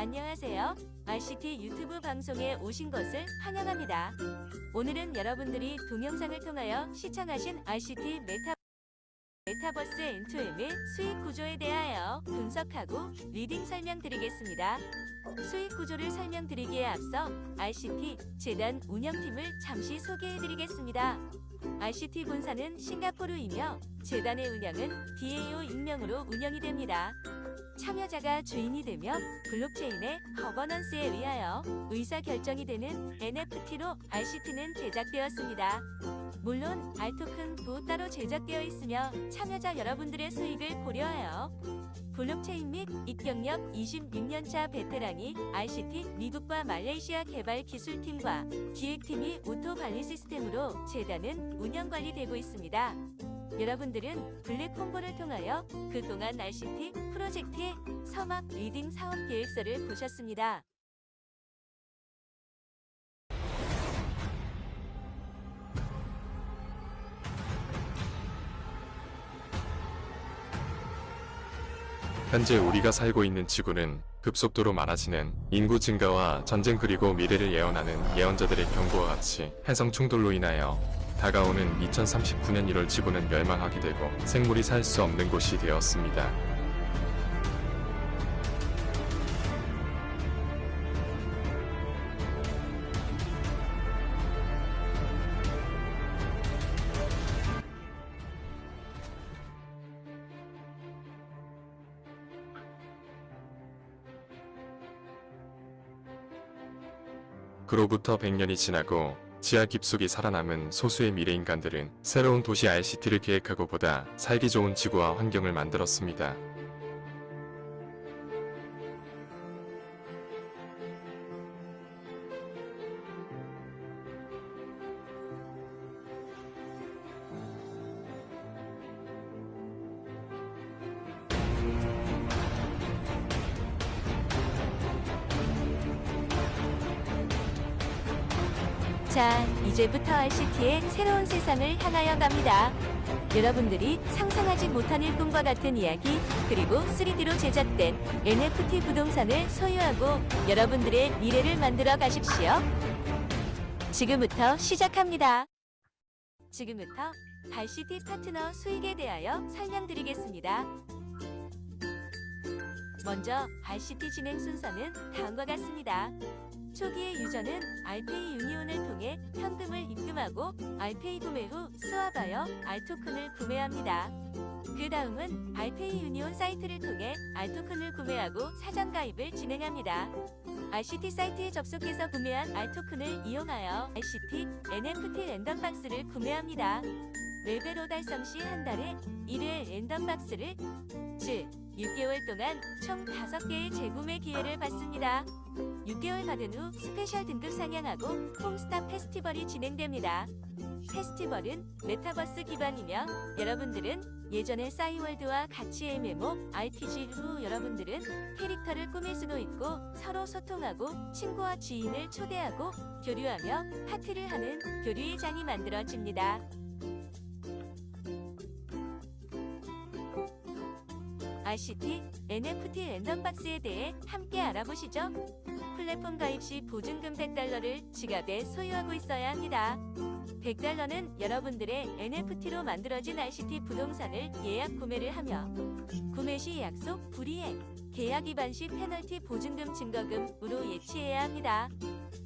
안녕하세요. RCT 유튜브 방송에 오신 것을 환영합니다. 오늘은 여러분들이 동영상을 통하여 시청하신 RCT 메타버스 N2M의 수익 구조에 대하여 분석하고 리딩 설명드리겠습니다. 수익 구조를 설명드리기에 앞서 RCT 재단 운영팀을 잠시 소개해드리겠습니다. RCT 본사는 싱가포르이며 재단의 운영은 DAO 익명으로 운영이 됩니다. 참여자가 주인이 되며 블록체인의 거버넌스에 의하여 의사결정이 되는 NFT로 RCT는 제작되었습니다. 물론 R토큰도 따로 제작되어 있으며 참여자 여러분들의 수익을 고려하여 블록체인 및 입경력 26년차 베테랑이 RCT 미국과 말레이시아 개발 기술팀과 기획팀이 오토 관리 시스템으로 재단은 운영 관리되고 있습니다. 여러분들은 블랙 홍보를 통하여 그동안 RCT 프로젝트의 서막 리딩 사업 계획서를 보셨습니다. 현재 우리가 살고 있는 지구는 급속도로 많아지는 인구 증가와 전쟁 그리고 미래를 예언하는 예언자들의 경고와 같이 해성 충돌로 인하여 다가오는 2039년 1월 지구는 멸망하게 되고 생물이 살 수 없는 곳이 되었습니다. 그로부터 100년이 지나고 지하 깊숙이 살아남은 소수의 미래인간들은 새로운 도시 RCT를 계획하고 보다 살기 좋은 지구와 환경을 만들었습니다. 자, 이제부터 RCT의 새로운 세상을 향하여 갑니다. 여러분들이 상상하지 못한 일꾼과 같은 이야기, 그리고 3D로 제작된 NFT 부동산을 소유하고 여러분들의 미래를 만들어 가십시오. 지금부터 시작합니다. 지금부터 RCT 파트너 수익에 대하여 설명드리겠습니다. 먼저 RCT 진행 순서는 다음과 같습니다. 초기의 유저는 알페이 유니온을 통해 현금을 입금하고 알페이 구매 후 스왑하여 R토큰을 구매합니다. 그 다음은 알페이 유니온 사이트를 통해 R토큰을 구매하고 사전 가입을 진행합니다. RCT 사이트에 접속해서 구매한 R토큰을 이용하여 RCT NFT 랜덤박스를 구매합니다. 레벨 5 달성 시 한 달에 1회 랜덤박스를 즉 6개월 동안 총 5개의 재구매 기회를 받습니다. 6개월 받은 후 스페셜 등급 상향하고 홈스타 페스티벌이 진행됩니다. 페스티벌은 메타버스 기반이며 여러분들은 예전의 싸이월드와 같이 MMO, RPG로 여러분들은 캐릭터를 꾸밀 수도 있고 서로 소통하고 친구와 지인을 초대하고 교류하며 파티를 하는 교류의 장이 만들어집니다. RCT NFT 랜덤박스에 대해 함께 알아보시죠. 플랫폼 가입 시 보증금 $100를 지갑에 소유하고 있어야 합니다. $100는 여러분들의 NFT로 만들어진 RCT 부동산을 예약 구매를 하며 구매 시 약속 불이행, 계약 위반 시 페널티 보증금 증거금으로 예치해야 합니다.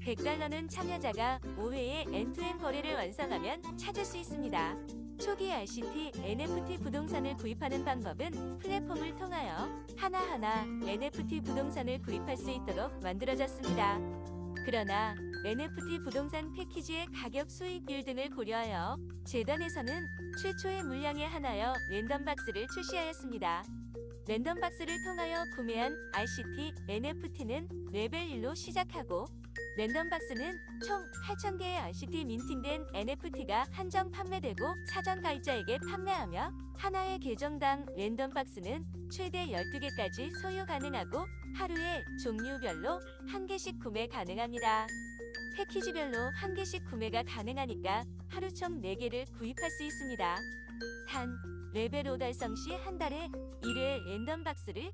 $100는 참여자가 5회의 N2M 거래를 완성하면 찾을 수 있습니다. 초기 RCT NFT 부동산을 구입하는 방법은 플랫폼을 통하여 하나하나 NFT 부동산을 구입할 수 있도록 만들어졌습니다. 그러나 NFT 부동산 패키지의 가격, 수익률 등을 고려하여 재단에서는 최초의 물량에 한하여 랜덤박스를 출시하였습니다. 랜덤박스를 통하여 구매한 RCT NFT는 레벨 1로 시작하고 랜덤박스는 총 8,000개의 RCT 민팅된 NFT가 한정 판매되고 사전 가입자에게 판매하며 하나의 계정당 랜덤박스는 최대 12개까지 소유 가능하고 하루에 종류별로 1개씩 구매 가능합니다. 패키지별로 1개씩 구매가 가능하니까 하루 총 4개를 구입할 수 있습니다. 단 레벨 5 달성 시 한 달에 1회 랜덤박스를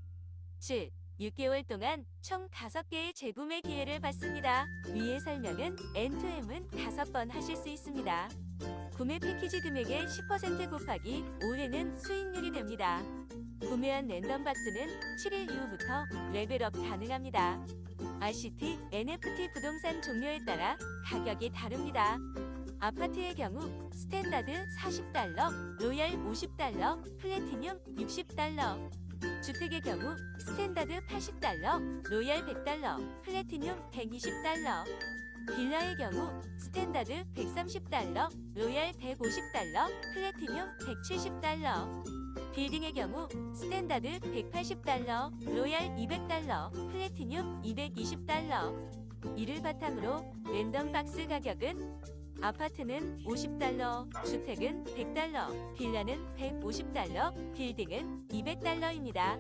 즉 6개월 동안 총 5개의 재구매 기회를 받습니다. 위의 설명은 N2M은 5번 하실 수 있습니다. 구매 패키지 금액의 10% 곱하기 5회는 수익률이 됩니다. 구매한 랜덤 박스는 7일 이후부터 레벨업 가능합니다. RCT, NFT 부동산 종류에 따라 가격이 다릅니다. 아파트의 경우 스탠다드 40달러, 로얄 50달러, 플래티늄 60달러. 주택의 경우 스탠다드 80달러, 로얄 100달러, 플래티늄 120달러. 빌라의 경우 스탠다드 130달러, 로얄 150달러, 플래티늄 170달러. 빌딩의 경우 스탠다드 180달러, 로얄 200달러, 플래티늄 220달러. 이를 바탕으로 랜덤 박스 가격은 아파트는 50달러, 주택은 100달러, 빌라는 150달러, 빌딩은 200달러입니다.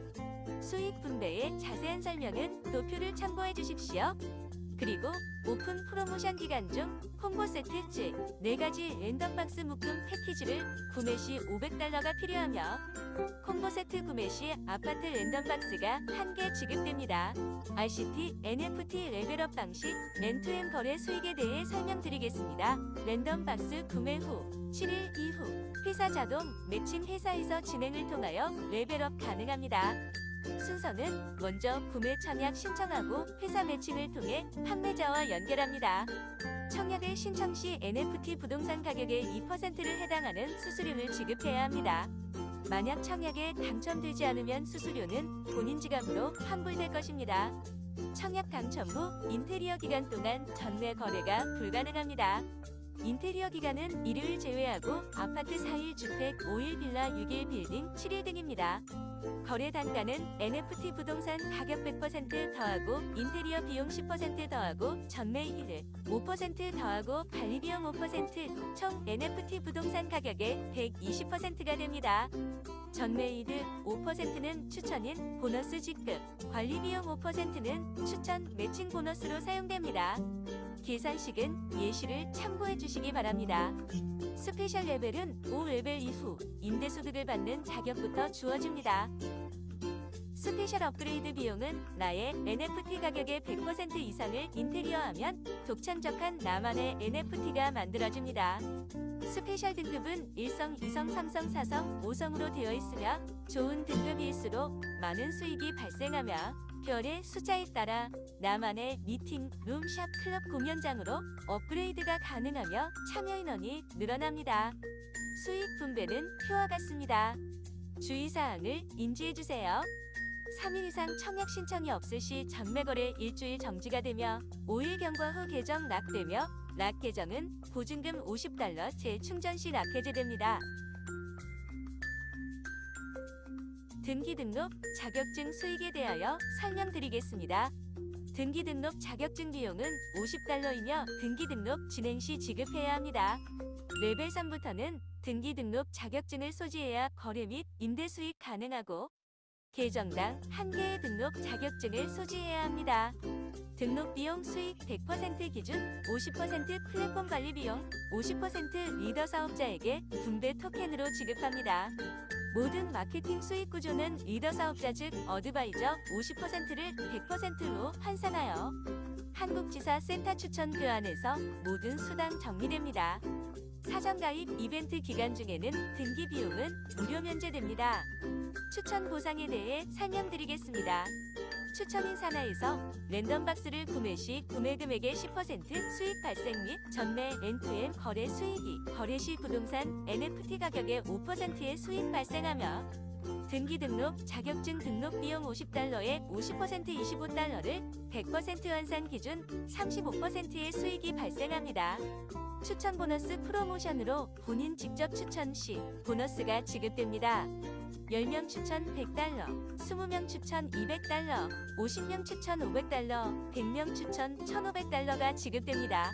수익 분배의 자세한 설명은 도표를 참고해 주십시오. 그리고 오픈 프로모션 기간 중 콤보 세트 즉 4가지 랜덤 박스 묶음 패키지를 구매 시 500달러가 필요하며 콤보 세트 구매 시 아파트 랜덤 박스가 1개 지급됩니다. RCT, NFT 레벨업 방식, N2M 거래 수익에 대해 설명드리겠습니다. 랜덤 박스 구매 후 7일 이후 회사 자동 매칭 회사에서 진행을 통하여 레벨업 가능합니다. 순서는 먼저 구매 청약 신청하고 회사 매칭을 통해 판매자와 연결합니다. 청약을 신청 시 NFT 부동산 가격의 2%를 해당하는 수수료를 지급해야 합니다. 만약 청약에 당첨되지 않으면 수수료는 본인 지갑으로 환불될 것입니다. 청약 당첨 후 인테리어 기간 동안 전매 거래가 불가능합니다. 인테리어 기간은 일요일 제외하고 아파트 4일 주택, 5일 빌라, 6일 빌딩, 7일 등입니다. 거래 단가는 NFT 부동산 가격 100% 더하고 인테리어 비용 10% 더하고 전매일을 5% 더하고 관리비용 5% 총 NFT 부동산 가격의 120%가 됩니다. 전매일을 5%는 추천인 보너스 지급, 관리비용 5%는 추천 매칭 보너스로 사용됩니다. 계산식은 예시를 참고해 주시기 바랍니다. 스페셜 레벨은 5레벨 이후 임대소득을 받는 자격부터 주어집니다. 스페셜 업그레이드 비용은 나의 NFT 가격의 100% 이상을 인테리어하면 독창적한 나만의 NFT가 만들어집니다. 스페셜 등급은 1성, 2성, 3성, 4성, 5성으로 되어 있으며 좋은 등급일수록 많은 수익이 발생하며 별의 숫자에 따라 나만의 미팅, 룸, 샵, 클럽, 공연장으로 업그레이드가 가능하며 참여 인원이 늘어납니다. 수익 분배는 표와 같습니다. 주의사항을 인지해주세요. 3일 이상 청약 신청이 없을 시 전매거래 일주일 정지가 되며 5일 경과 후 계정 락되며 락 계정은 보증금 50달러 재충전 시 락 해제됩니다. 등기 등록, 자격증 수익에 대하여 설명드리겠습니다. 등기 등록 자격증 비용은 50달러이며 등기 등록 진행 시 지급해야 합니다. 레벨 3부터는 등기 등록 자격증을 소지해야 거래 및 임대 수익 가능하고 계정당 1개의 등록 자격증을 소지해야 합니다. 등록 비용 수익 100% 기준 50% 플랫폼 관리 비용 50% 리더 사업자에게 분배 토큰으로 지급합니다. 모든 마케팅 수익 구조는 리더 사업자 즉 어드바이저 50%를 100%로 환산하여 한국지사 센터 추천 교환에서 모든 수당 정리됩니다. 사전 가입 이벤트 기간 중에는 등기 비용은 무료 면제됩니다. 추천 보상에 대해 설명드리겠습니다. 추천인 산하에서 랜덤 박스를 구매 시 구매 금액의 10% 수익 발생 및 전매 N2M 거래 수익이 거래 시 부동산 NFT 가격의 5%의 수익 발생하며 등기 등록 자격증 등록 비용 50달러에 50% 25달러를 100% 환산 기준 35%의 수익이 발생합니다. 추천 보너스 프로모션으로 본인 직접 추천 시 보너스가 지급됩니다. 10명 추천 100달러, 20명 추천 200달러, 50명 추천 500달러, 100명 추천 1500달러가 지급됩니다.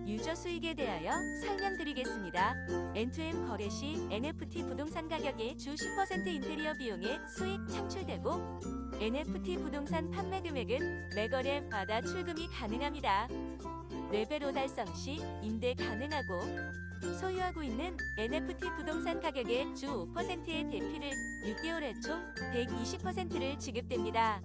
유저 수익에 대하여 설명드리겠습니다. N2M 거래 시 NFT 부동산 가격의 주 10% 인테리어 비용의 수익 창출되고 NFT 부동산 판매 금액은 매거래마다 출금이 가능합니다. 레벨 5 달성 시 임대 가능하고 소유하고 있는 NFT 부동산 가격의 주 5%의 대피를 6개월에 총 120%를 지급됩니다.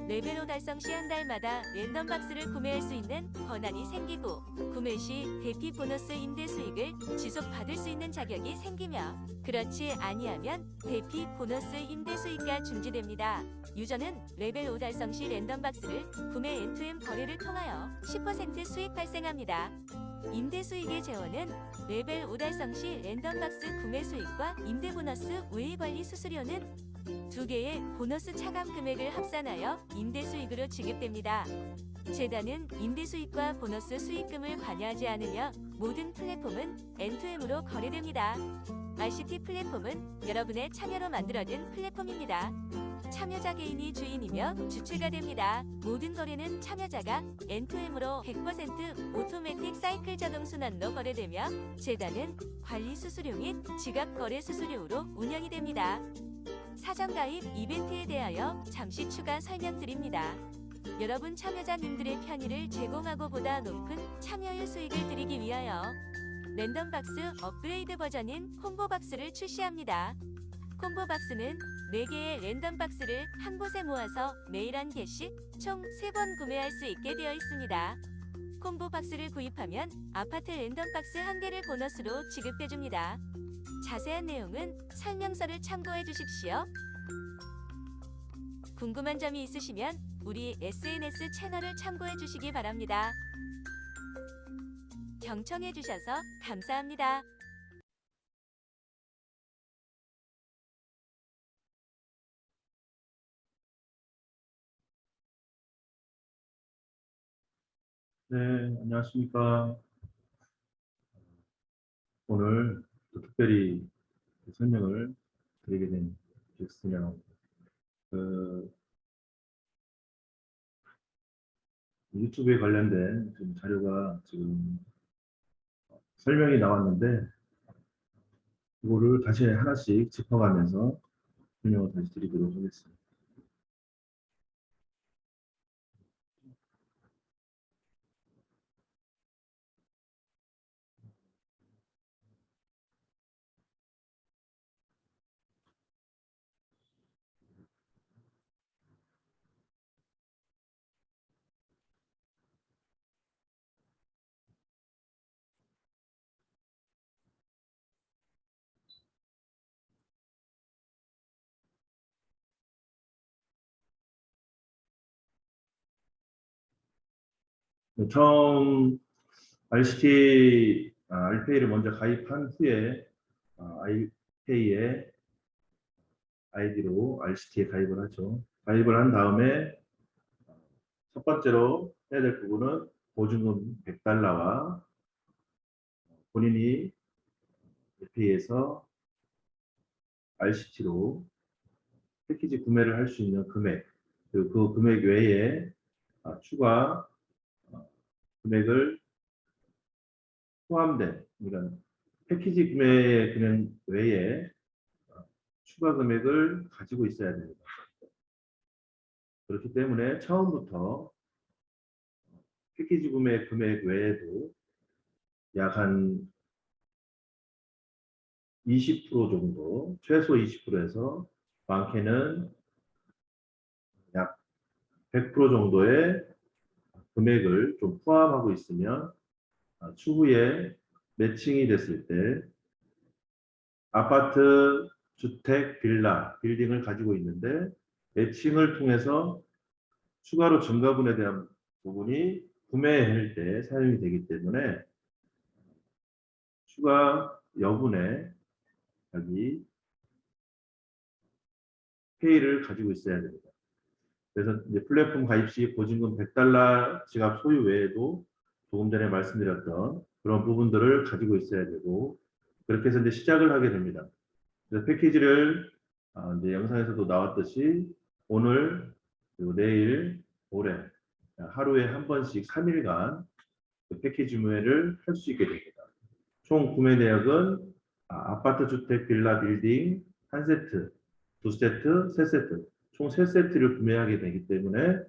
레벨 5 달성 시 한 달마다 랜덤 박스를 구매할 수 있는 권한이 생기고 구매 시 대피 보너스 임대 수익을 지속받을 수 있는 자격이 생기며 그렇지 아니하면 대피 보너스 임대 수익과 중지됩니다. 유저는 레벨 5 달성 시 랜덤 박스를 구매 M2M 거래를 통하여 10% 수익 발생합니다. 임대 수익의 재원은 레벨 5 달성 시 랜덤 박스 구매 수익과 임대 보너스 외의 관리 수수료는 두 개의 보너스 차감 금액을 합산하여 임대 수익으로 지급됩니다. 재단은 임대 수익과 보너스 수익금을 관여하지 않으며 모든 플랫폼은 N2M으로 거래됩니다. RCT 플랫폼은 여러분의 참여로 만들어진 플랫폼입니다. 참여자 개인이 주인이며 주체가 됩니다. 모든 거래는 참여자가 N2M으로 100% 오토매틱 사이클 자동 순환로 거래되며 재단은 관리 수수료 및 지갑 거래 수수료로 운영이 됩니다. 사전 가입 이벤트에 대하여 잠시 추가 설명드립니다. 여러분 참여자님들의 편의를 제공하고 보다 높은 참여율 수익을 드리기 위하여 랜덤박스 업그레이드 버전인 콤보박스를 출시합니다. 콤보박스는 4개의 랜덤박스를 한 곳에 모아서 매일 1개씩 총 3번 구매할 수 있게 되어 있습니다. 콤보박스를 구입하면 아파트 랜덤박스 1개를 보너스로 지급해줍니다. 자세한 내용은 설명서를 참고해 주십시오. 궁금한 점이 있으시면 우리 SNS 채널을 참고해 주시기 바랍니다. 경청해 주셔서 감사합니다. 네, 안녕하십니까. 오늘 또 특별히 설명을 드리게 된 게스트냐. 유튜브에 관련된 좀 자료가 지금 설명이 나왔는데, 이거를 다시 하나씩 짚어가면서 설명을 다시 드리도록 하겠습니다. 처음 RCT, 알페이를 먼저 가입한 후에 알페이의 아이디로 RCT에 가입을 하죠. 가입을 한 다음에 첫 번째로 해야 될 부분은 보증금 100달러와 본인이 알페이에서 RCT로 패키지 구매를 할 수 있는 금액, 그 금액 외에 추가 금액을 포함된, 그러니까 패키지 구매 금액 외에 추가 금액을 가지고 있어야 됩니다. 그렇기 때문에 처음부터 패키지 구매 금액 외에도 약 한 20% 정도, 최소 20%에서 많게는 약 100% 정도의 금액을 좀 포함하고 있으면 추후에 매칭이 됐을 때 아파트, 주택, 빌라, 빌딩을 가지고 있는데 매칭을 통해서 추가로 증가분에 대한 부분이 구매할 때 사용이 되기 때문에 추가 여분의 여기 페이를 가지고 있어야 됩니다. 그래서 이제 플랫폼 가입 시 보증금 100달러 지갑 소유 외에도 조금 전에 말씀드렸던 그런 부분들을 가지고 있어야 되고, 그렇게 해서 이제 시작을 하게 됩니다. 그래서 패키지를 이제 영상에서도 나왔듯이 오늘 그리고 내일, 모레 하루에 한 번씩 3일간 그 패키지 구매를 할 수 있게 됩니다. 총 구매 내역은 아파트, 주택, 빌라, 빌딩 한 세트, 두 세트, 세 세트, 총 3세트를 구매하게 되기 때문에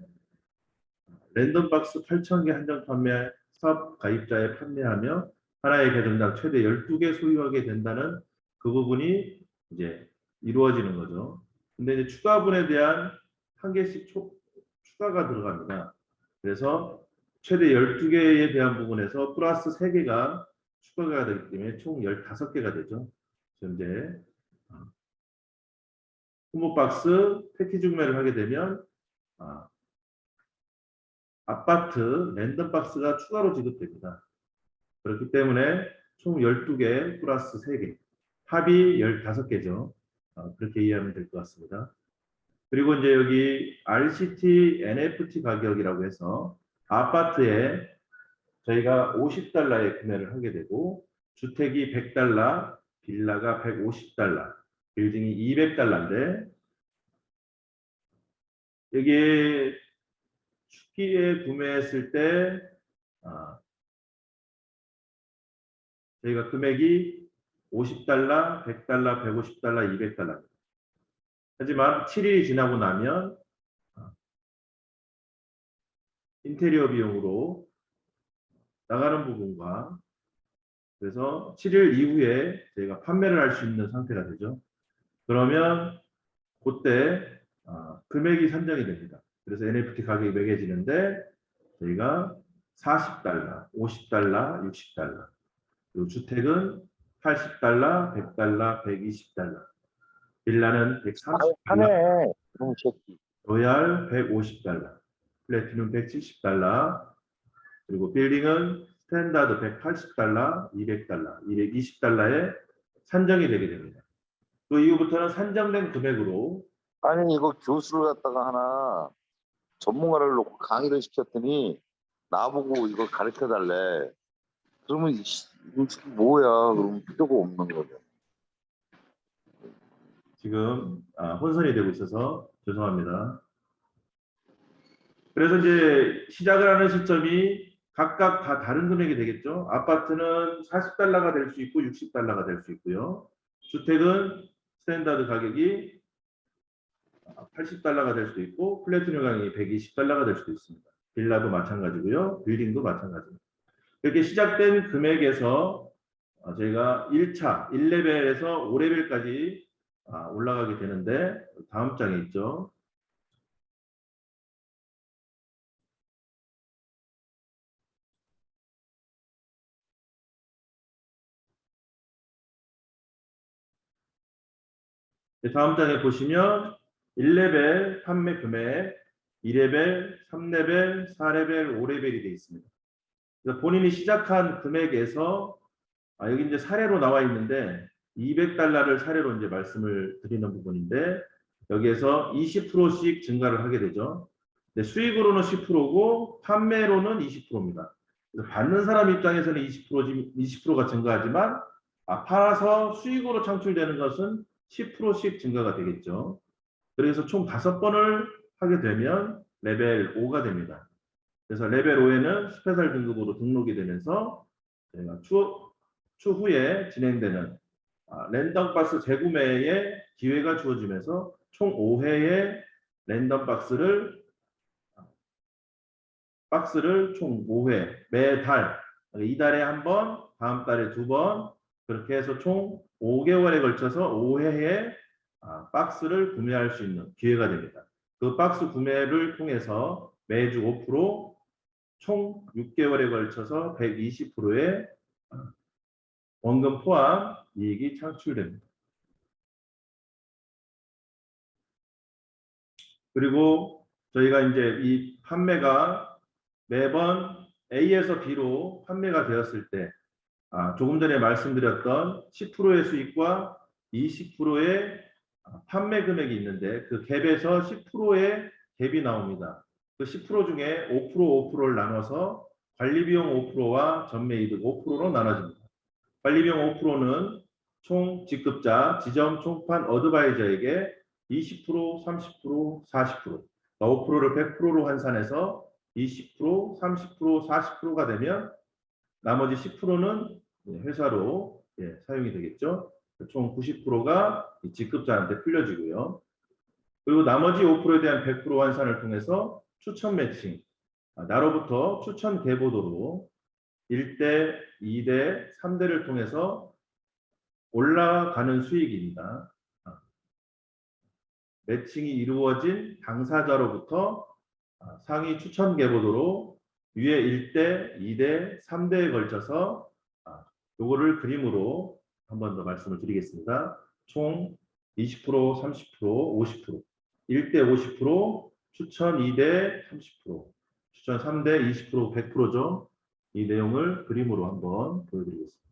랜덤박스 8,000개 한정 판매 사업 가입자에 판매하며 하나의 계정당 최대 12개 소유하게 된다는 그 부분이 이제 이루어지는 거죠. 근데 이제 추가분에 대한 한 개씩 추가가 들어갑니다. 그래서 최대 12개에 대한 부분에서 플러스 3개가 추가가 되기 때문에 총 15개가 되죠. 현재 후보박스 패키지 구매를 하게 되면 아파트 랜덤박스가 추가로 지급됩니다. 그렇기 때문에 총 12개 플러스 3개, 합이 15개죠. 그렇게 이해하면 될 것 같습니다. 그리고 이제 여기 RCT NFT 가격이라고 해서 아파트에 저희가 $50에 구매를 하게 되고 주택이 $100, 빌라가 $150, 빌딩이 $200인데 여기에 초기에 구매했을 때 저희가 금액이 $50, $100, $150, $200입니다. 하지만 7일이 지나고 나면 인테리어 비용으로 나가는 부분과 그래서 7일 이후에 저희가 판매를 할 수 있는 상태가 되죠. 그러면 그때 금액이 산정이 됩니다. 그래서 NFT 가격이 매겨지는데 저희가 $40, $50, $60 그리고 주택은 $80, $100, $120 빌라는 $130, 하네. 그럼 새끼. 로얄 $150, 플래티눔 $170, 그리고 빌딩은 스탠다드 $180, $200, $220에 산정이 되게 됩니다. 또 이후부터는 산정된 금액으로 아니 이거 교수를 갖다가 하나 전문가를 놓고 강의를 시켰더니 나보고 이거 가르쳐 달래. 그러면 이거 뭐야? 그러면 필요가 없는 거죠. 지금 혼선이 되고 있어서 죄송합니다. 그래서 이제 시작을 하는 시점이 각각 다 다른 금액이 되겠죠. 아파트는 $40가 될 수 있고 $60가 될 수 있고요. 주택은 스탠다드 가격이 $80가 될 수도 있고 플래티넘 가격이 $120가 될 수도 있습니다. 빌라도 마찬가지고요. 빌딩도 마찬가지입니다. 이렇게 시작된 금액에서 저희가 1차, 1레벨에서 5레벨까지 올라가게 되는데 다음 장에 있죠. 다음 장에 보시면 1레벨 판매 금액, 2레벨, 3레벨, 4레벨, 5레벨이 되어 있습니다. 그래서 본인이 시작한 금액에서 여기 이제 사례로 나와 있는데 $200를 사례로 이제 말씀을 드리는 부분인데 여기에서 20%씩 증가를 하게 되죠. 수익으로는 10%고 판매로는 20%입니다. 받는 사람 입장에서는 20%가 증가하지만 팔아서 수익으로 창출되는 것은 10%씩 증가가 되겠죠. 그래서 총 5번을 하게 되면 레벨 5가 됩니다. 그래서 레벨 5에는 스페셜 등급으로 등록이 되면서 저희가 추후에 진행되는 랜덤박스 재구매의 기회가 주어지면서 총 5회의 랜덤 박스를 총 5회 매달 이달에 한 번, 다음 달에 2번 그렇게 해서 총 5개월에 걸쳐서 5회의 박스를 구매할 수 있는 기회가 됩니다. 그 박스 구매를 통해서 매주 5%, 총 6개월에 걸쳐서 120%의 원금 포함 이익이 창출됩니다. 그리고 저희가 이제 이 판매가 매번 A에서 B로 판매가 되었을 때 조금 전에 말씀드렸던 10%의 수익과 20%의 판매 금액이 있는데 그 갭에서 10%의 갭이 나옵니다. 그 10% 중에 5%를 나눠서 관리비용 5%와 전매이득 5%로 나눠집니다. 관리비용 5%는 총 직급자, 지점 총판 어드바이저에게 20%, 30%, 40%, 5%를 100%로 환산해서 20%, 30%, 40%가 되면 나머지 10%는 회사로 사용이 되겠죠. 총 90%가 직급자한테 풀려지고요. 그리고 나머지 5%에 대한 100% 환산을 통해서 추천 매칭, 나로부터 추천 계보도로 1대, 2대, 3대를 통해서 올라가는 수익입니다. 매칭이 이루어진 당사자로부터 상위 추천 계보도로 위에 1대, 2대, 3대에 걸쳐서 요거를 그림으로 한 번 더 말씀을 드리겠습니다. 총 20%, 30%, 50%, 1대 50%, 추천 2대 30%, 추천 3대 20%, 100%죠. 이 내용을 그림으로 한번 보여드리겠습니다.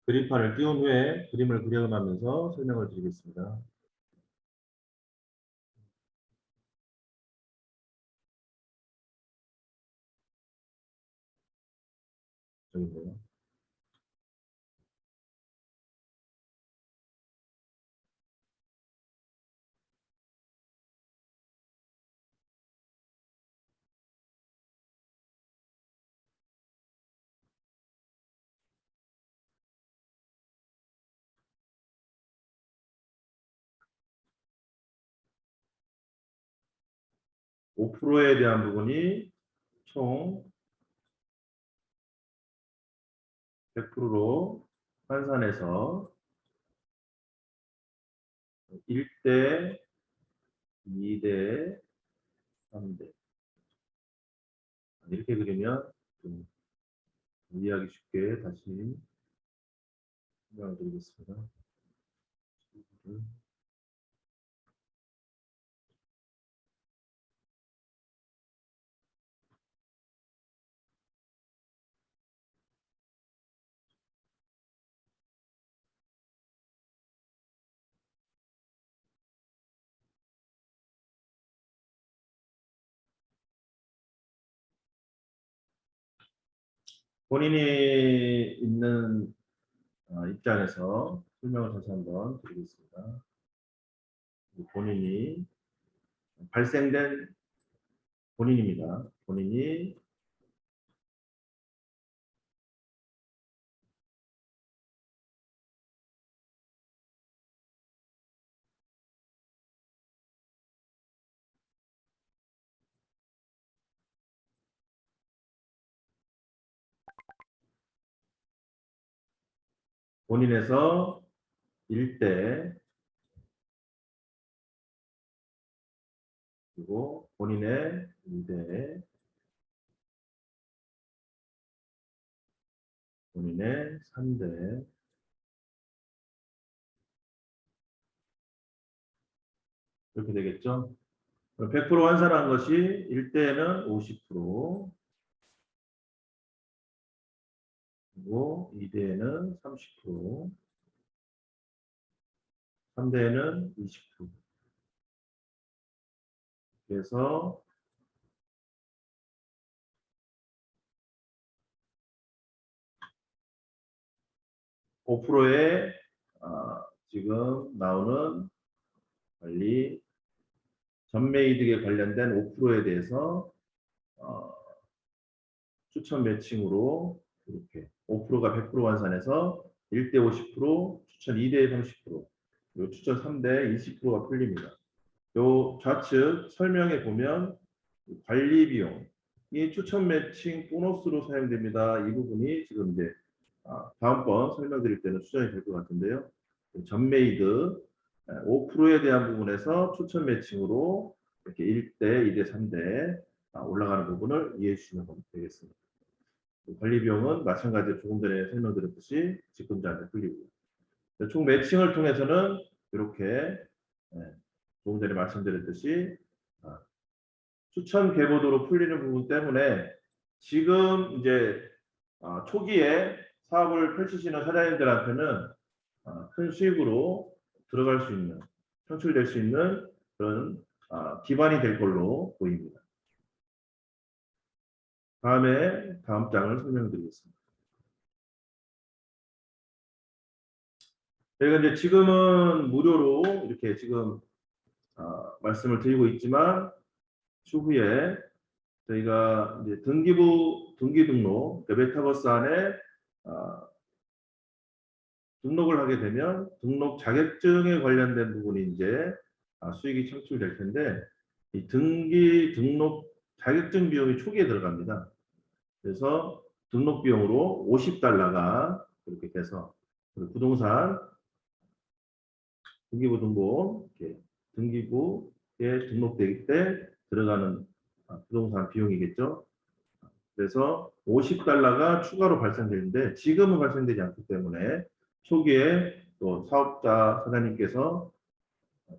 그림판을 띄운 후에 그림을 그려가면서 설명을 드리겠습니다. 저기인데요. (5%에) 대한 부분이 총 100%로 환산해서 1대, 2대, 3대 이렇게 그리면 좀 이해하기 쉽게 다시 설명을 드리겠습니다. 본인이 있는 입장에서 설명을 다시 한번 드리겠습니다. 본인이 발생된 본인입니다. 본인이 본인에서 1대 그리고 본인의 2대 본인의 3대 이렇게 되겠죠. 100% 환산한 것이 1대는 50% 그리고 2대에는 30%, 3대에는 20%. 그래서 5%에 지금 나오는 관리 전매이득에 관련된 5%에 대해서 추천 매칭으로 이렇게 5%가 100% 환산해서 1대 50%, 추천 2대 30%, 그리고 추천 3대 20%가 풀립니다. 요 좌측 설명에 보면 관리 비용이 추천 매칭 보너스로 사용됩니다. 이 부분이 지금 이제 다음번 설명드릴 때는 수정이 될 것 같은데요. 전매이득 5%에 대한 부분에서 추천 매칭으로 이렇게 1대, 2대, 3대 올라가는 부분을 이해해 주시면 되겠습니다. 관리 비용은 마찬가지로 조금 전에 설명드렸듯이 직금자한테 풀리고요. 총 매칭을 통해서는 이렇게 조금 전에 말씀드렸듯이 추천 계보도로 풀리는 부분 때문에 지금 이제 초기에 사업을 펼치시는 사장님들한테는 큰 수익으로 들어갈 수 있는, 창출될 수 있는 그런 기반이 될 걸로 보입니다. 다음 장을 설명드리겠습니다. 저희가 이제 지금은 무료로 이렇게 지금 말씀을 드리고 있지만 추후에 저희가 이제 등기 등록 메타버스 안에 등록을 하게 되면 등록 자격증에 관련된 부분이 이제 수익이 창출될 텐데 이 등기 등록 자격증 비용이 초기에 들어갑니다. 그래서 등록 비용으로 $50가 그렇게 돼서 부동산 등기부등본 등기부에 등록되기 때 들어가는 부동산 비용이겠죠. 그래서 $50가 추가로 발생되는데 지금은 발생되지 않기 때문에 초기에 또 사업자 사장님께서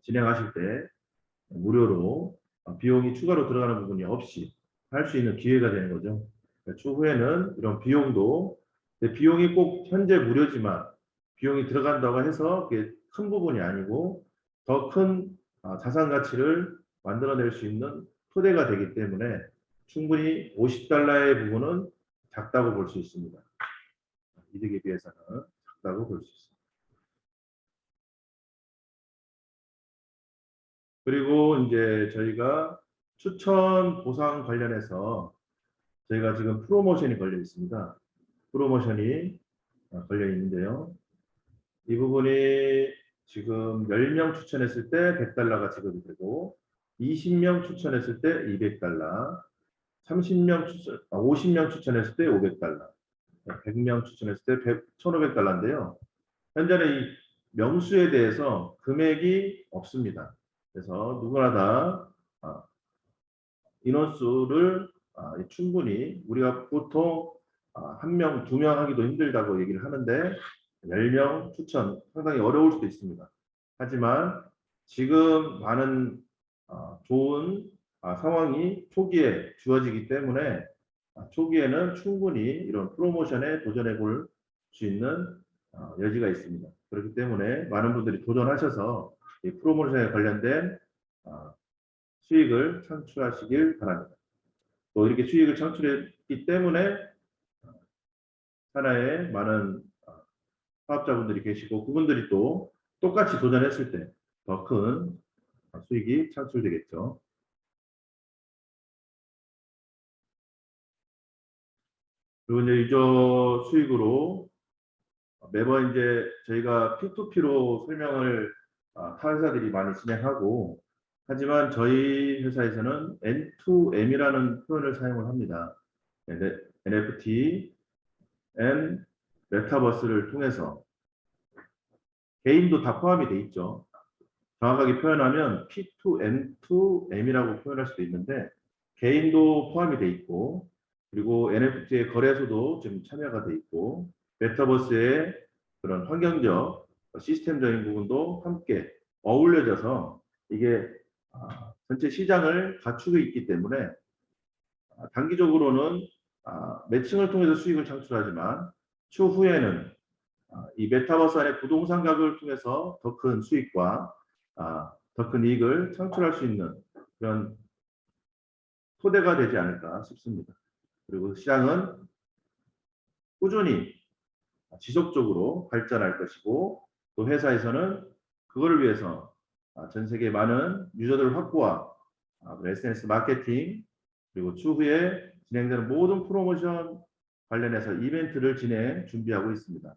진행하실 때 무료로 비용이 추가로 들어가는 부분이 없이 할 수 있는 기회가 되는 거죠. 추후에는 이런 비용도 비용이 꼭 현재 무료지만 비용이 들어간다고 해서 그게 큰 부분이 아니고 더 큰 자산 가치를 만들어낼 수 있는 토대가 되기 때문에 충분히 $50의 부분은 작다고 볼 수 있습니다. 이득에 비해서는 작다고 볼 수 있습니다. 그리고 이제 저희가 추천 보상 관련해서 저희가 지금 프로모션이 걸려 있습니다. 프로모션이 걸려 있는데요. 이 부분이 지금 10명 추천했을 때 $100가 지급이 되고 20명 추천했을 때 $200, 50명 추천했을 때 $500, 100명 추천했을 때 $1,500인데요. 현재는 이 명수에 대해서 금액이 없습니다. 그래서 누구나 다 인원수를 충분히 우리가 보통 1명, 2명 하기도 힘들다고 얘기를 하는데 10명 추천 상당히 어려울 수도 있습니다. 하지만 지금 많은 좋은 상황이 초기에 주어지기 때문에 초기에는 충분히 이런 프로모션에 도전해 볼 수 있는 여지가 있습니다. 그렇기 때문에 많은 분들이 도전하셔서 이 프로모션에 관련된 수익을 창출하시길 바랍니다. 또 이렇게 수익을 창출했기 때문에 하나의 많은 사업자분들이 계시고 그분들이 또 똑같이 도전했을 때 더 큰 수익이 창출되겠죠. 그리고 이제 유저 수익으로 매번 이제 저희가 P2P로 설명을 타 회사들이 많이 진행하고 하지만 저희 회사에서는 N2M이라는 표현을 사용을 합니다. NFT, and 메타버스를 통해서 개인도 다 포함이 돼 있죠. 정확하게 표현하면 P2N2M이라고 표현할 수도 있는데 개인도 포함이 돼 있고 그리고 NFT의 거래소도 지금 참여가 돼 있고 메타버스의 그런 환경적 시스템적인 부분도 함께 어울려져서 이게 전체 시장을 갖추고 있기 때문에 단기적으로는 매칭을 통해서 수익을 창출하지만 추후에는 이 메타버스 안에 부동산 가격을 통해서 더 큰 수익과 더 큰 이익을 창출할 수 있는 그런 토대가 되지 않을까 싶습니다. 그리고 시장은 꾸준히 지속적으로 발전할 것이고 또 회사에서는 그거를 위해서 전 세계 많은 유저들 확보와 SNS 마케팅 그리고 추후에 진행되는 모든 프로모션 관련해서 이벤트를 준비하고 있습니다.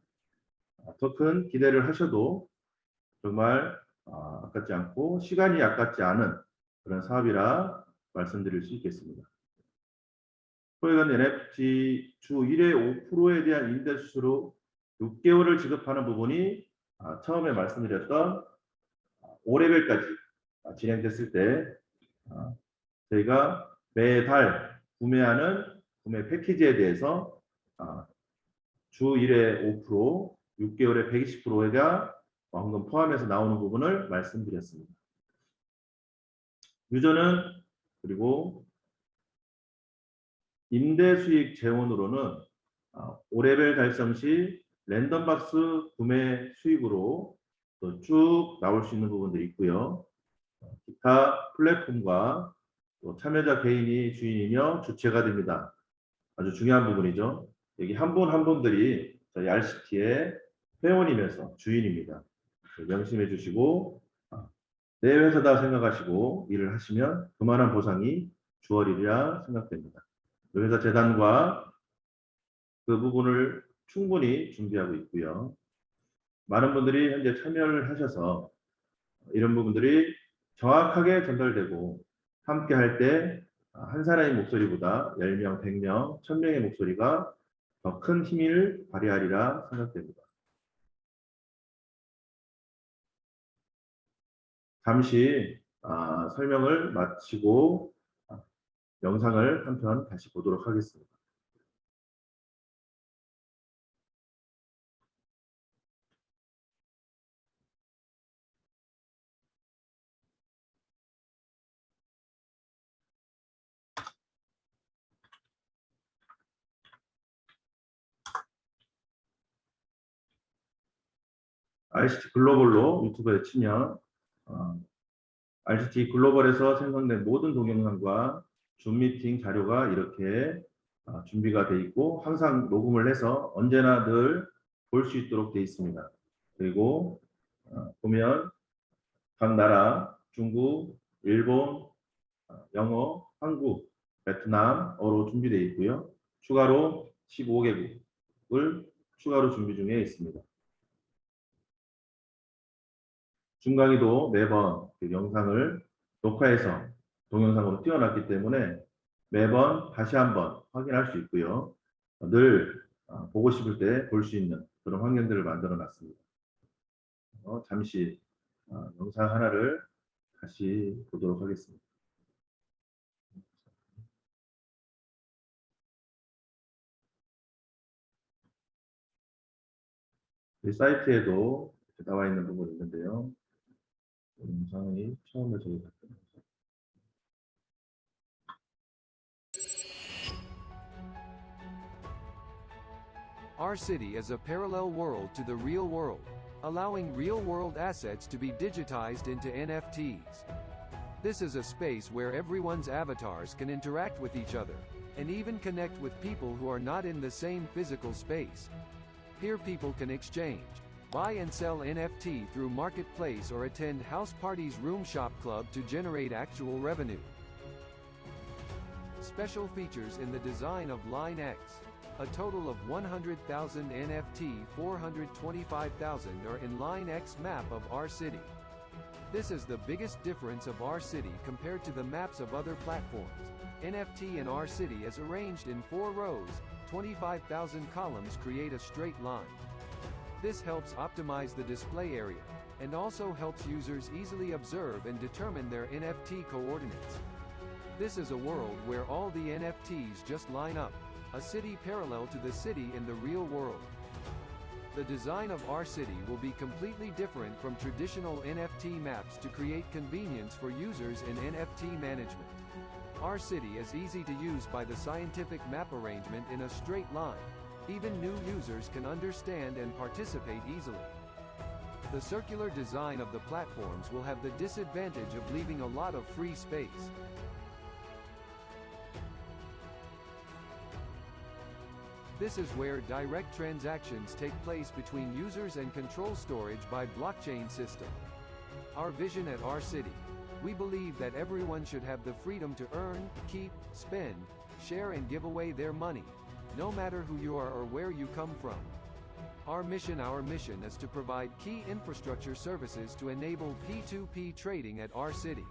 더 큰 기대를 하셔도 정말 아깝지 않고 시간이 아깝지 않은 그런 사업이라 말씀드릴 수 있겠습니다. 포획은 NFT 주 1회 5%에 대한 임대 수수료 6개월을 지급하는 부분이 처음에 말씀드렸던 5레벨까지 진행됐을 때 저희가 매달 구매하는 구매 패키지에 대해서 주 1회 5%, 6개월에 120%가 원금 포함해서 나오는 부분을 말씀드렸습니다. 유저는 그리고 임대 수익 재원으로는 5레벨 달성 시 랜덤박스 구매 수익으로 또 쭉 나올 수 있는 부분들이 있고요. 기타 플랫폼과 또 참여자 개인이 주인이며 주체가 됩니다. 아주 중요한 부분이죠. 여기 한 분 한 분들이 저희 RCT의 회원이면서 주인입니다. 명심해 주시고 내 회사다 생각하시고 일을 하시면 그만한 보상이 주어지리라 생각됩니다. 회사 재단과 그 부분을 충분히 준비하고 있고요. 많은 분들이 현재 참여를 하셔서 이런 부분들이 정확하게 전달되고 함께 할 때 한 사람의 목소리보다 10명, 100명, 1000명의 목소리가 더 큰 힘을 발휘하리라 생각됩니다. 잠시 설명을 마치고 영상을 한 편 다시 보도록 하겠습니다. RCT 글로벌로 유튜브에 치면 RCT 글로벌에서 생성된 모든 동영상과 줌 미팅 자료가 이렇게 준비가 되어 있고 항상 녹음을 해서 언제나 늘 볼 수 있도록 되어 있습니다. 그리고 보면 각 나라 중국, 일본, 영어, 한국, 베트남어로 준비되어 있고요. 추가로 15개국을 추가로 준비 중에 있습니다. 중강의도 매번 그 영상을 녹화해서 동영상으로 띄워놨기 때문에 매번 다시 한번 확인할 수 있고요. 늘 보고 싶을 때 볼 수 있는 그런 환경들을 만들어 놨습니다. 잠시 영상 하나를 다시 보도록 하겠습니다. 이 사이트에도 나와 있는 부분이 있는데요. 영상이 처음에 저희가 Our city is a parallel world to the real world, allowing real-world assets to be digitized into NFTs. This is a space where everyone's avatars can interact with each other, and even connect with people who are not in the same physical space. Here people can exchange, buy and sell NFT through Marketplace or attend house parties Room Shop Club to generate actual revenue. Special features in the design of Line X. A total of 100,000 NFT, 425,000 are in Line X map of our city. This is the biggest difference of our city compared to the maps of other platforms. NFT in our city is arranged in 4 rows, 25,000 columns create a straight line. This helps optimize the display area, and also helps users easily observe and determine their NFT coordinates. This is a world where all the NFTs just line up, a city parallel to the city in the real world. The design of our city will be completely different from traditional NFT maps to create convenience for users in NFT management. Our city is easy to use by the scientific map arrangement in a straight line. Even new users can understand and participate easily. The circular design of the platforms will have the disadvantage of leaving a lot of free space. This is where direct transactions take place between users and control storage by blockchain system. Our vision at our city. We believe that everyone should have the freedom to earn, keep, spend, share and give away their money, no matter who you are or where you come from. Our mission is to provide key infrastructure services to enable P2P trading at our city.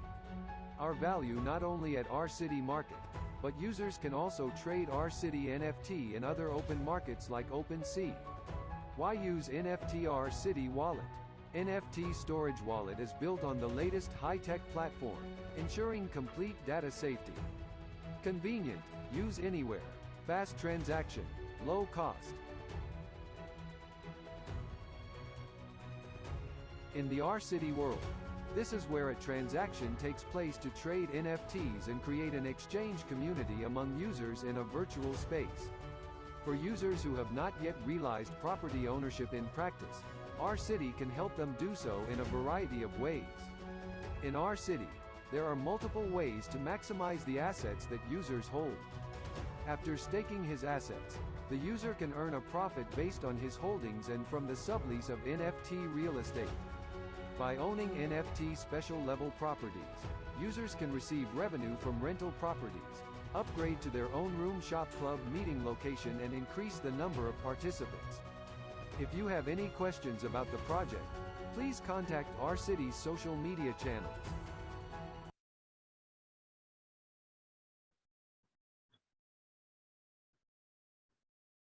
Our value not only at our city market, but users can also trade our city NFT in other open markets like OpenSea. Why use NFT our city wallet? NFT storage wallet is built on the latest high-tech platform, ensuring complete data safety. Convenient, use anywhere, fast transaction, low cost. In the our city world, this is where a transaction takes place to trade NFTs and create an exchange community among users in a virtual space. For users who have not yet realized property ownership in practice, our city can help them do so in a variety of ways. In our city, there are multiple ways to maximize the assets that users hold. After staking his assets, the user can earn a profit based on his holdings and from the sublease of NFT real estate. By owning NFT special level properties, users can receive revenue from rental properties, upgrade to their own room shop club meeting location and increase the number of participants. If you have any questions about the project, please contact our city's social media channels.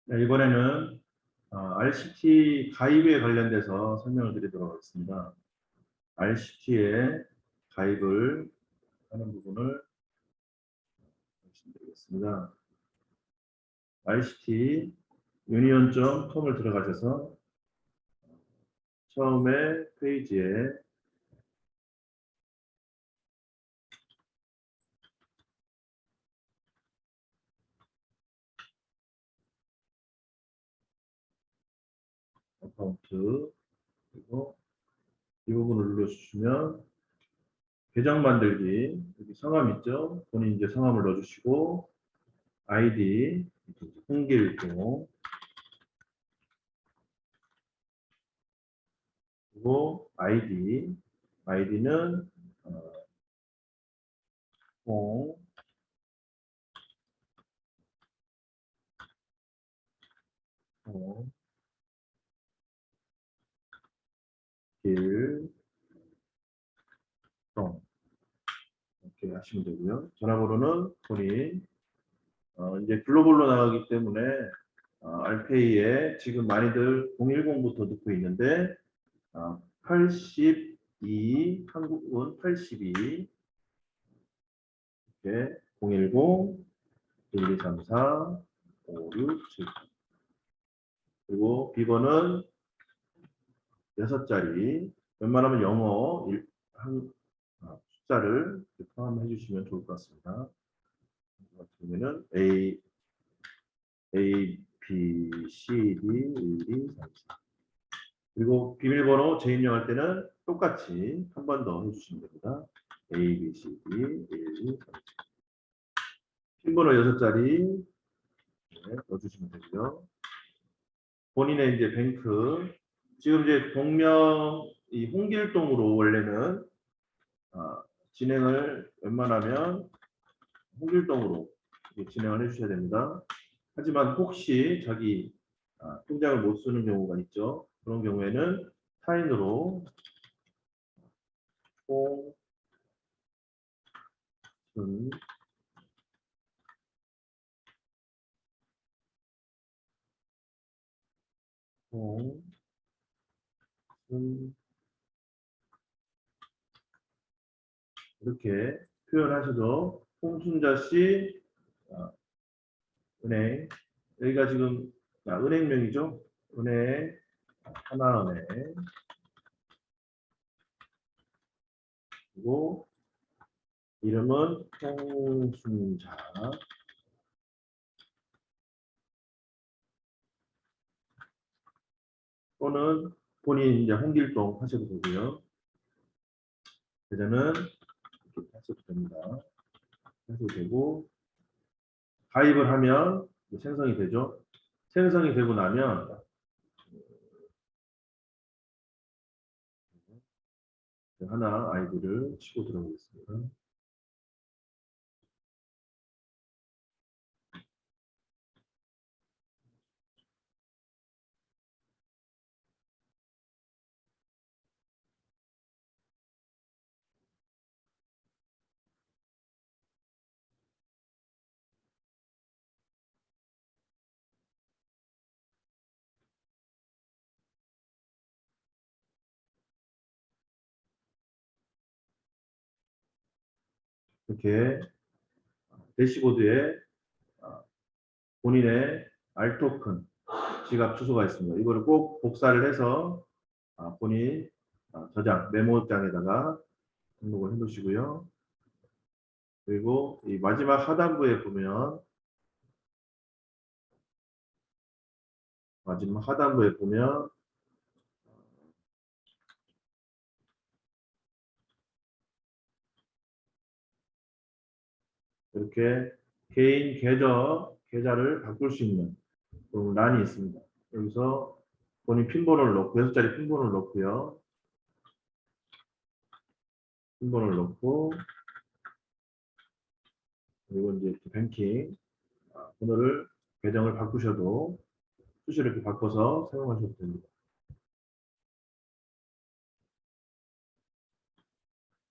네, 이번에는 RCT 가입에 관련돼서 설명을 드리도록 하겠습니다. RCT에 가입을 하는 부분을 말씀드리겠습니다. RCT union.com을 들어가셔서 처음에 페이지에 어카운트 그리고 이 부분을 눌러주시면 계정 만들기 여기 성함 있죠? 본인 이제 성함을 넣어주시고 아이디 홍길동 그리고 아이디는 홍길동 이렇게 하시면 되고요. 전화번호는 본인 이제 글로벌로 나가기 때문에 알페이에 지금 많이들 010부터 넣고 있는데 82 한국은 82 이렇게 010 1234 5678 그리고 비번은 6자리 웬만하면 영어 숫자를 포함해 주시면 좋을 것 같습니다. 그러면은 A, B, C, D, 1, 2, 3, 4 그리고 비밀번호 재입력할 때는 똑같이 한 번 더 해주시면 됩니다. A, B, C, D, 1, 2, 3, 4 핀번호 6자리 넣어주시면 되고요. 본인의 이제 뱅크 지금 이제 동명 이 홍길동으로 원래는 진행을 웬만하면 홍길동으로 진행을 해주셔야 됩니다. 하지만 혹시 자기 통장을 못 쓰는 경우가 있죠. 그런 경우에는 타인으로 이렇게 표현하셔도 홍순자 씨 은행 여기가 지금 은행명이죠. 은행 하나은행 그리고 이름은 홍순자 또는 본인 이제 홍길동 하셔도 되고요. 계좌는 이렇게 하셔도 됩니다. 하셔도 되고 가입을 하면 생성이 되죠. 생성이 되고 나면 하나 아이디를 치고 들어오겠습니다. 이렇게 대시보드에 본인의 R토큰 지갑 주소가 있습니다. 이거를 꼭 복사를 해서 본인 저장 메모장에다가 등록을 해 놓으시고요. 그리고 이 마지막 하단부에 보면 이렇게 개인 계좌 계좌를 바꿀 수 있는 그런 란이 있습니다. 여기서 본인 핀번호를 넣고 6자리 핀번호를 넣고요. 핀번호를 넣고 그리고 이제 이렇게 뱅킹 번호를 계정을 바꾸셔도 수시로 이렇게 바꿔서 사용하셔도 됩니다.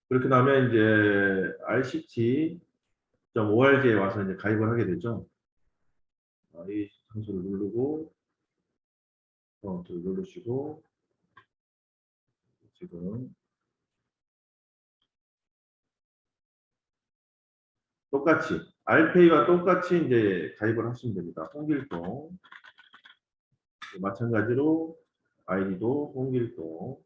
그렇게 나면 이제 rct.org에 와서 이제 가입을 하게 되죠. 이 장소를 누르고 어카운트를 누르시고 지금 똑같이 알페이와 똑같이 이제 가입을 하시면 됩니다. 홍길동 마찬가지로 아이디도 홍길동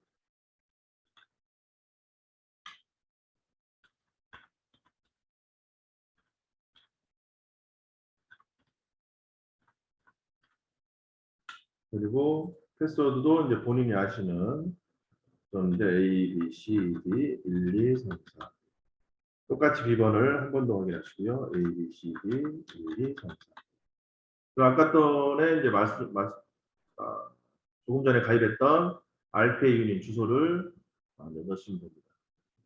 그리고 패스워드도 이제 본인이 아시는 그런데 A, B, C, D 1, 2, 3, 4 똑같이 비번을 한 번 더 확인하시고요. A, B, C, D 1, 2, 3, 4 그리고 아까 전에 이제 조금 전에 가입했던 알페이 유닛 주소를 넣으시면 됩니다.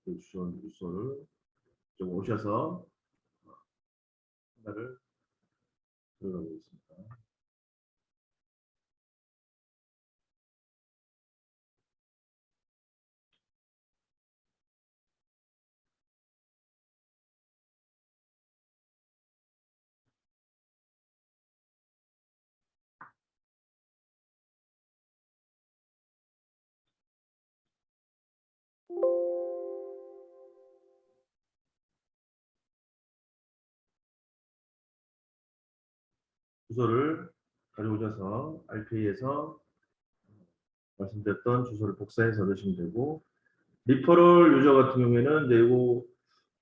그 주소를 좀 오셔서 하나를 들어가고 있습니다. 주소를 가져오셔서 알페이에서 말씀드렸던 주소를 복사해서 넣으시면 되고 리퍼럴 유저 같은 경우에는 이제 이거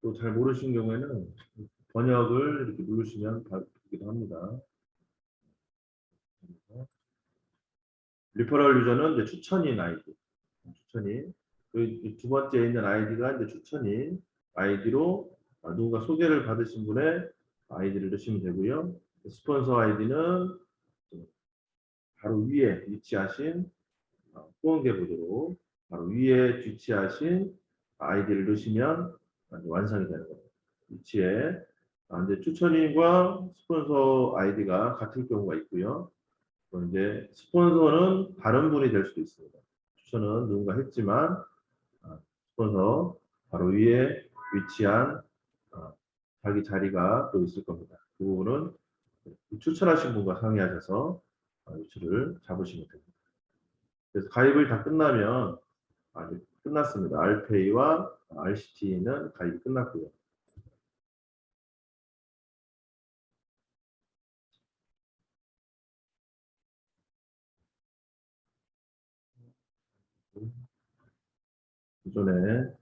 또 잘 모르시는 경우에는 번역을 이렇게 누르시면 바뀌기도 합니다. 리퍼럴 유저는 이제 추천인 아이디, 추천인. 두 번째 있는 아이디가 이제 추천인 아이디로 누군가 소개를 받으신 분의 아이디를 넣으시면 되고요. 스폰서 아이디는 바로 위에 위치하신 후원계 보도록 바로 위에 위치하신 아이디를 넣으시면 완성이 되는 겁니다. 위치에 이제 추천인과 스폰서 아이디가 같을 경우가 있고요. 또 이제 스폰서는 다른 분이 될 수도 있습니다. 추천은 누군가 했지만 스폰서 바로 위에 위치한 자기 자리가 또 있을 겁니다. 그 부분은 추천하신 분과 상의하셔서 위치를 잡으시면 됩니다. 그래서 가입을 다 끝나면 아직 끝났습니다. 알페이와 RCT는 가입이 끝났고요. 기존에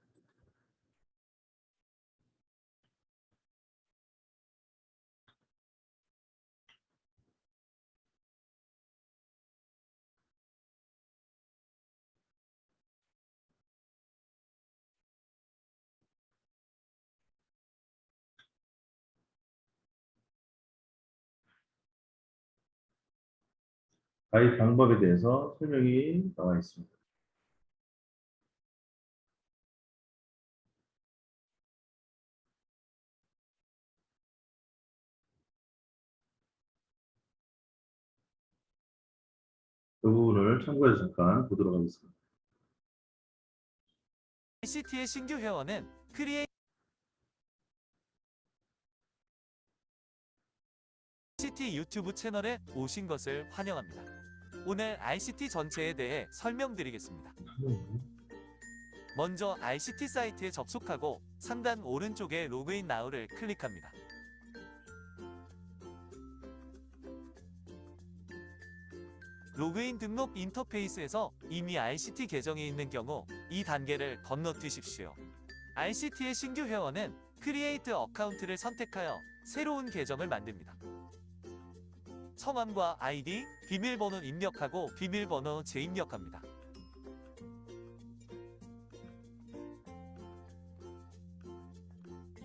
가입 방법에 대해서 설명이 나와 있습니다. 그 부분을 참고해서 잠깐 보도록 하겠습니다. ICT의 신규 회원은 ICT 유튜브 채널에 오신 것을 환영합니다. 오늘 ICT 전체에 대해 설명드리겠습니다. 먼저 ICT 사이트에 접속하고 상단 오른쪽에 로그인 나우를 클릭합니다. 로그인 등록 인터페이스에서 이미 ICT 계정이 있는 경우 이 단계를 건너뛰십시오. ICT의 신규 회원은 크리에이트 어카운트를 선택하여 새로운 계정을 만듭니다. 성함과 아이디, 비밀번호 입력하고 비밀번호 재입력합니다.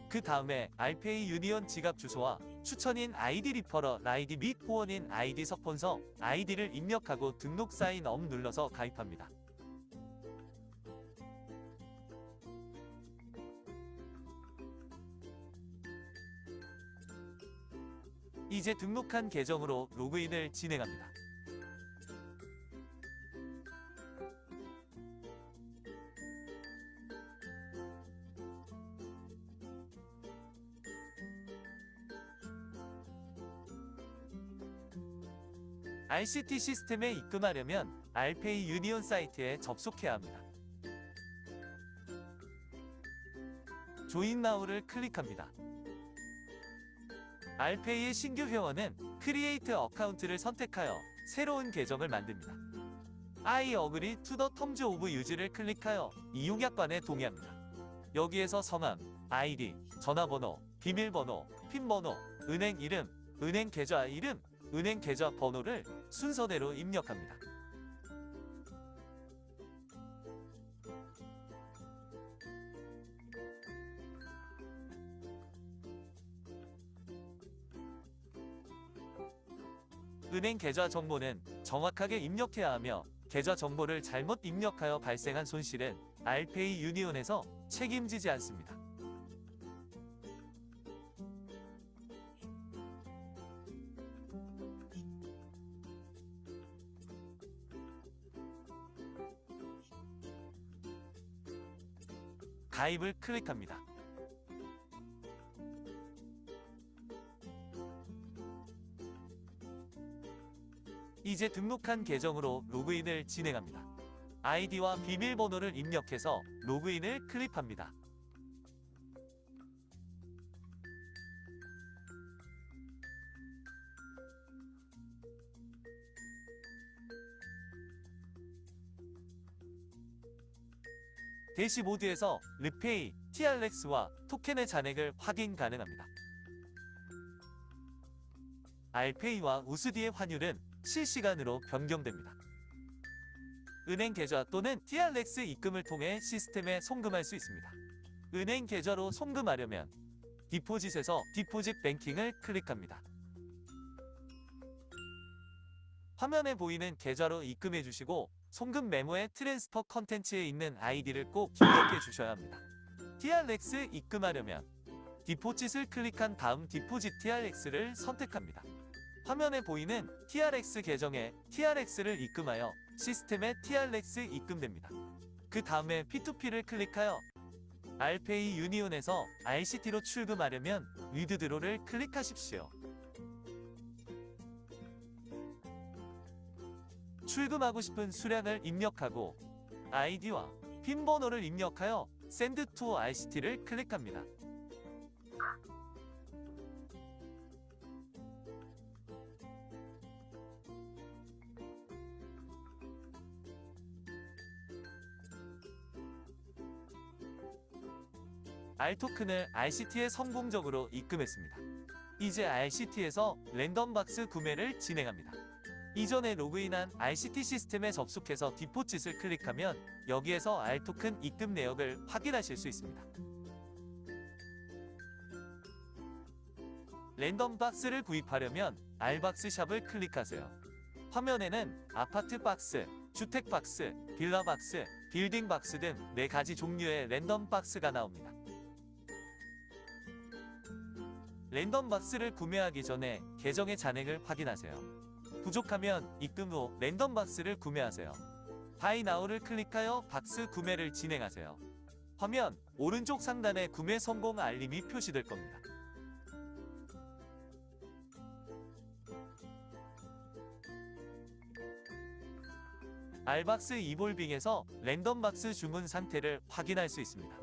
그 다음에 알페이 유니온 지갑 주소와 추천인 아이디 리퍼럴 아이디 및 후원인 아이디 스폰서 아이디를 입력하고 등록 사인업 눌러서 가입합니다. 이제 등록한 계정으로 로그인을 진행합니다. RCT 시스템에 입금하려면 알페이 유니온 사이트에 접속해야 합니다. 조인 나우를 클릭합니다. 알페이의 신규 회원은 크리에이트 어카운트를 선택하여 새로운 계정을 만듭니다. I agree to the terms of use를 클릭하여 이용약관에 동의합니다. 여기에서 성함, 아이디, 전화번호, 비밀번호, 핀번호, 은행 이름, 은행 계좌 이름, 은행 계좌 번호를 순서대로 입력합니다. 은행 계좌 정보는 정확하게 입력해야 하며 계좌 정보를 잘못 입력하여 발생한 손실은 알페이 유니온에서 책임지지 않습니다. 가입을 클릭합니다. 이제 등록한 계정으로 로그인을 진행합니다. 아이디와 비밀번호를 입력해서 로그인을 클릭합니다. 대시보드에서 르페이, TRX와 토큰의 잔액을 확인 가능합니다. 알페이와 우스디의 환율은 실시간으로 변경됩니다. 은행 계좌 또는 TRX 입금을 통해 시스템에 송금할 수 있습니다. 은행 계좌로 송금하려면 디포짓에서 디포짓 뱅킹을 클릭합니다. 화면에 보이는 계좌로 입금해 주시고 송금 메모의 트랜스퍼 컨텐츠에 있는 아이디를 꼭 입력해 주셔야 합니다. TRX 입금하려면 디포짓을 클릭한 다음 디포짓 TRX를 선택합니다. 화면에 보이는 TRX 계정에 TRX를 입금하여 시스템에 TRX 입금됩니다. 그 다음에 P2P를 클릭하여 알페이 유니온에서 RCT로 출금하려면 위드드로를 클릭하십시오. 출금하고 싶은 수량을 입력하고 아이디와 핀번호를 입력하여 Send to RCT를 클릭합니다. R토큰을 RCT에 성공적으로 입금했습니다. 이제 RCT에서 랜덤박스 구매를 진행합니다. 이전에 로그인한 RCT 시스템에 접속해서 디포짓을 클릭하면 여기에서 R토큰 입금 내역을 확인하실 수 있습니다. 랜덤박스를 구입하려면 R박스 샵을 클릭하세요. 화면에는 아파트 박스, 주택 박스, 빌라 박스, 빌딩 박스 등 4가지 종류의 랜덤 박스가 나옵니다. 랜덤 박스를 구매하기 전에 계정의 잔액을 확인하세요. 부족하면 입금 후 랜덤 박스를 구매하세요. Buy Now를 클릭하여 박스 구매를 진행하세요. 화면 오른쪽 상단에 구매 성공 알림이 표시될 겁니다. R박스 이볼빙에서 랜덤박스 주문 상태를 확인할 수 있습니다.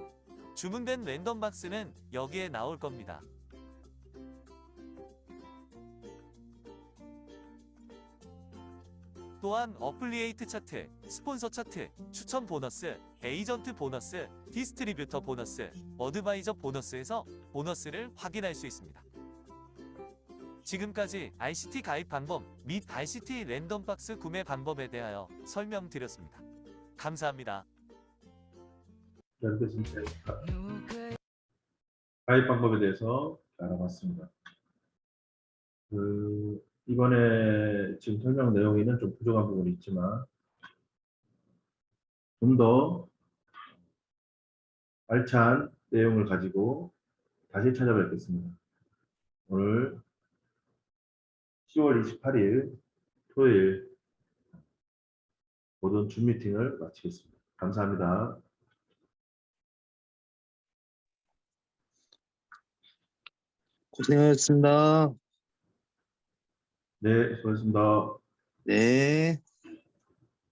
주문된 랜덤박스는 여기에 나올 겁니다. 또한 어플리에이트 차트, 스폰서 차트, 추천 보너스, 에이전트 보너스, 디스트리뷰터 보너스, 어드바이저 보너스에서 보너스를 확인할 수 있습니다. 지금까지 RCT 가입 방법 및 RCT 랜덤박스 구매 방법에 대하여 설명드렸습니다. 감사합니다. 이렇게 진짜 가입 방법에 대해서 알아봤습니다. 이번에 지금 설명 내용에는 좀 부족한 부분이 있지만 좀 더 알찬 내용을 가지고 다시 찾아뵙겠습니다. 오늘 10월 28일 토요일 모든 줌 미팅을 마치겠습니다. 감사합니다. 고생하셨습니다. 네, 수고하셨습니다. 네.